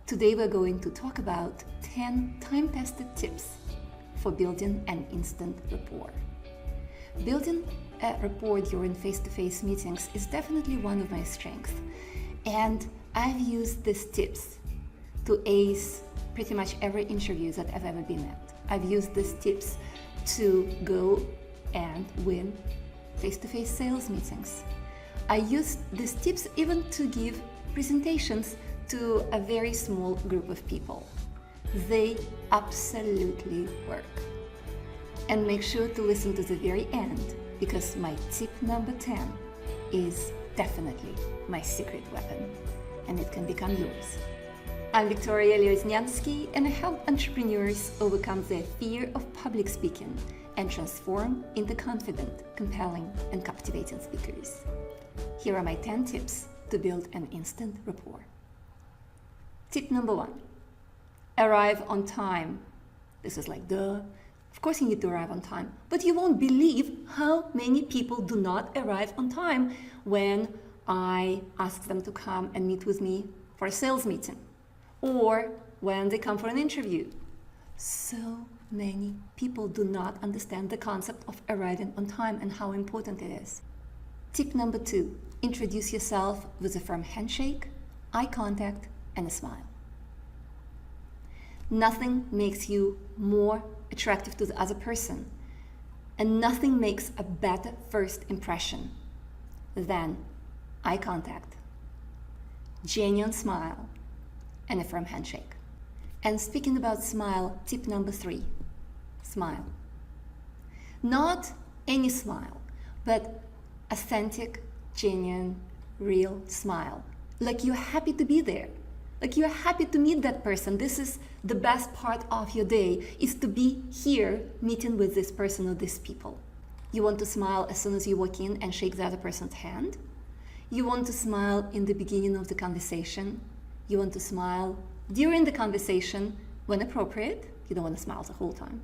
Today we're going to talk about 10 time-tested tips for building an instant rapport. Building a rapport during face-to-face meetings is definitely one of my strengths, and I've used these tips to ace pretty much every interview that I've ever been at. I've used these tips to go and win face-to-face sales meetings. I used these tips even to give presentations to a very small group of people. They absolutely work. And make sure to listen to the very end, because my tip number 10 is definitely my secret weapon, and it can become yours. I'm Victoria Lioznyansky, and I help entrepreneurs overcome their fear of public speaking and transform into confident, compelling, and captivating speakers. Here are my 10 tips to build an instant rapport. Tip number 1, arrive on time. This is like, duh. Of course you need to arrive on time, but you won't believe how many people do not arrive on time when I ask them to come and meet with me for a sales meeting, or when they come for an interview. So many people do not understand the concept of arriving on time and how important it is. Tip number 2, introduce yourself with a firm handshake, eye contact, and a smile. Nothing makes you more attractive to the other person, and nothing makes a better first impression than eye contact, genuine smile, and a firm handshake. And speaking about smile, tip number 3, smile. Not any smile, but authentic, genuine, real smile. Like you're happy to be there. Like you're happy to meet that person. This is the best part of your day, is to be here meeting with this person or these people. You want to smile as soon as you walk in and shake the other person's hand. You want to smile in the beginning of the conversation. You want to smile during the conversation when appropriate. You don't want to smile the whole time.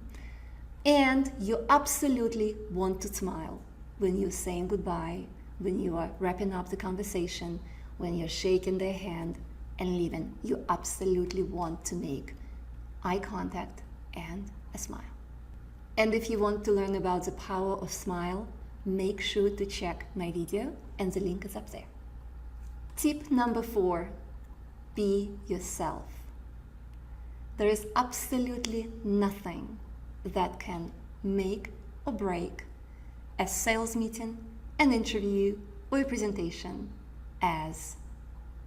And you absolutely want to smile when you're saying goodbye, when you are wrapping up the conversation, when you're shaking their hand and leaving. You absolutely want to make eye contact and a smile. And if you want to learn about the power of smile, make sure to check my video, and the link is up there. Tip number 4, be yourself. There is absolutely nothing that can make or break a sales meeting, an interview, or a presentation as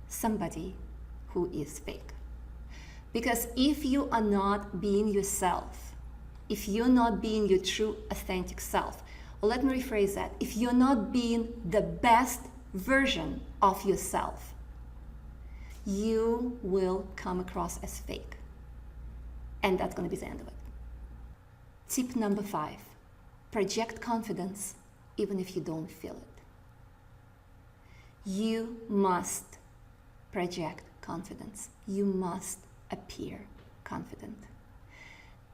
somebody who is fake. Because if you are not being yourself, if you're not being your true authentic self, or let me rephrase that, if you're not being the best version of yourself, you will come across as fake. And that's going to be the end of it. Tip number 5, project confidence even if you don't feel it. You must project confidence. You must appear confident.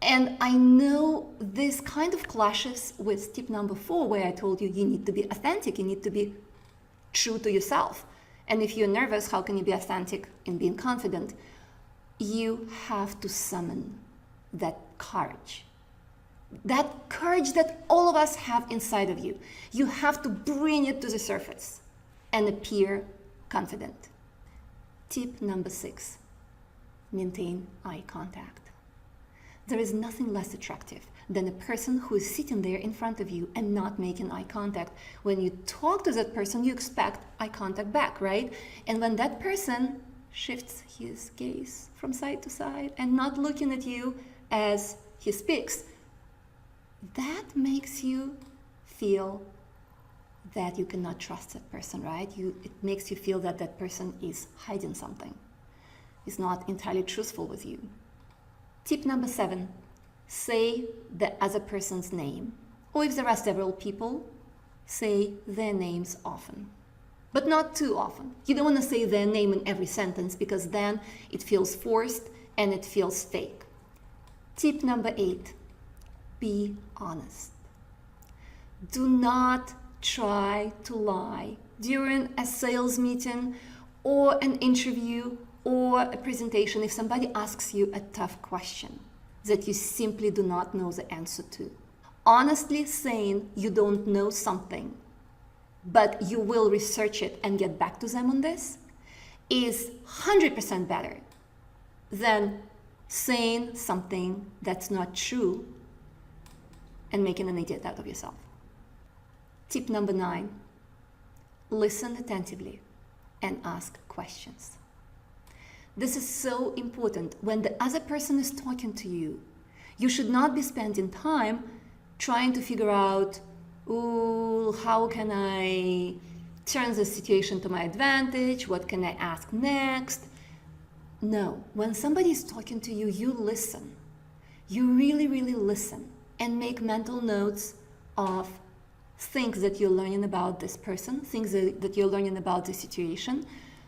And I know this kind of clashes with tip number 4, where I told you need to be authentic, you need to be true to yourself. And if you're nervous, how can you be authentic in being confident? You have to summon that courage that all of us have inside of you. You have to bring it to the surface and appear confident. Tip number 6, maintain eye contact. There is nothing less attractive than a person who is sitting there in front of you and not making eye contact. When you talk to that person, you expect eye contact back, right? And when that person shifts his gaze from side to side and not looking at you as he speaks, that makes you feel that you cannot trust that person, right? It makes you feel that that person is hiding something, is not entirely truthful with you. Tip number 7, say the other person's name. Or if there are several people, say their names often. But not too often. You don't want to say their name in every sentence, because then it feels forced and it feels fake. Tip number 8, be honest. Do not try to lie during a sales meeting or an interview or a presentation if somebody asks you a tough question that you simply do not know the answer to. Honestly saying you don't know something, but you will research it and get back to them on this is 100% better than saying something that's not true and making an idiot out of yourself. Tip number 9, listen attentively and ask questions. This is so important. When the other person is talking to you, you should not be spending time trying to figure out, how can I turn the situation to my advantage? What can I ask next? No, when somebody is talking to you, you listen. You really, really listen and make mental notes of things that you're learning about this person, things that you're learning about the situation,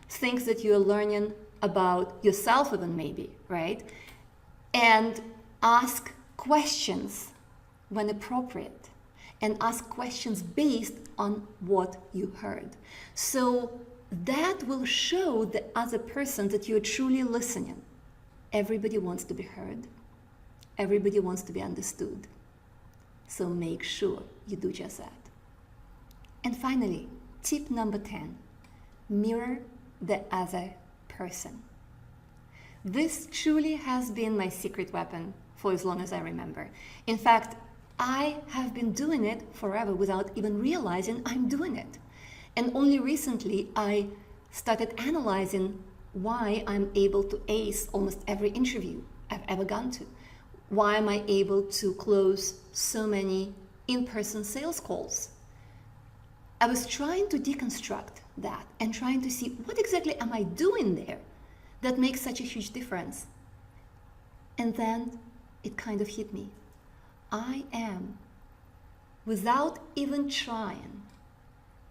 things that you're learning about yourself even maybe, right? And ask questions when appropriate, and ask questions based on what you heard. So that will show the other person that you're truly listening. Everybody wants to be heard. Everybody wants to be understood. So make sure you do just that. And finally, tip number 10, mirror the other person. This truly has been my secret weapon for as long as I remember. In fact, I have been doing it forever without even realizing I'm doing it. And only recently I started analyzing why I'm able to ace almost every interview I've ever gone to. Why am I able to close so many in-person sales calls? I was trying to deconstruct that and trying to see what exactly am I doing there that makes such a huge difference. And then it kind of hit me. I am, without even trying,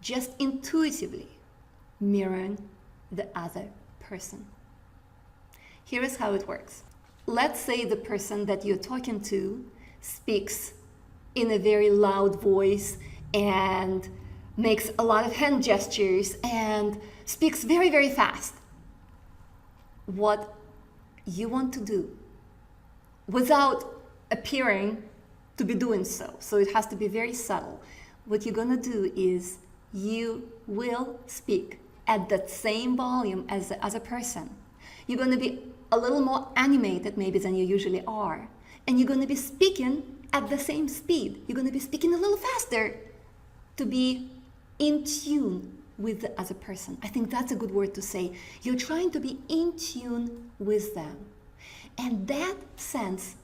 just intuitively mirroring the other person. Here is how it works. Let's say the person that you're talking to speaks in a very loud voice and makes a lot of hand gestures and speaks very, very fast. What you want to do, without appearing to be doing so it has to be very subtle, what you're gonna do is you will speak at that same volume as the other person. You're gonna be a little more animated maybe than you usually are, and you're gonna be speaking at the same speed. You're gonna be speaking a little faster to be in tune with the other person. I think that's a good word to say. You're trying to be in tune with them. And that sends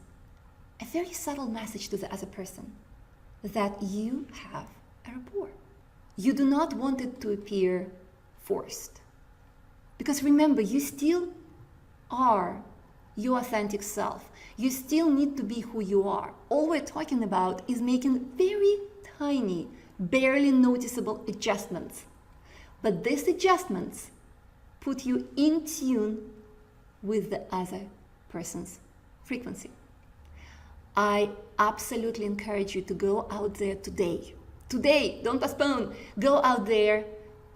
a very subtle message to the other person that you have a rapport. You do not want it to appear forced. Because remember, you still are your authentic self. You still need to be who you are. All we're talking about is making very tiny, barely noticeable adjustments. But these adjustments put you in tune with the other person's frequency. I absolutely encourage you to go out there today. Today, don't postpone. Go out there,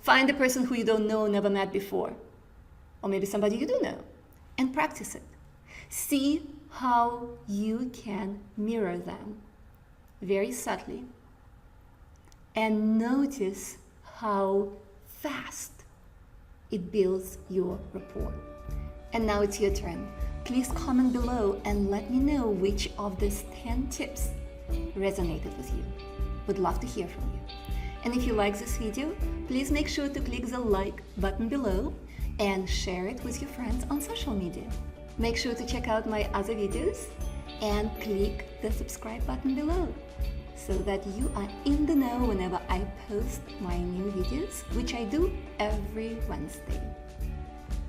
find a person who you don't know, never met before, or maybe somebody you do know, and practice it. See how you can mirror them very subtly, and notice how fast it builds your rapport. And now it's your turn. Please comment below and let me know which of these 10 tips resonated with you. Would love to hear from you. And if you like this video, please make sure to click the like button below and share it with your friends on social media. Make sure to check out my other videos and click the subscribe button below so that you are in the know whenever I post my new videos, which I do every Wednesday.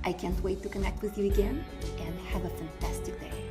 I can't wait to connect with you again, and have a fantastic day.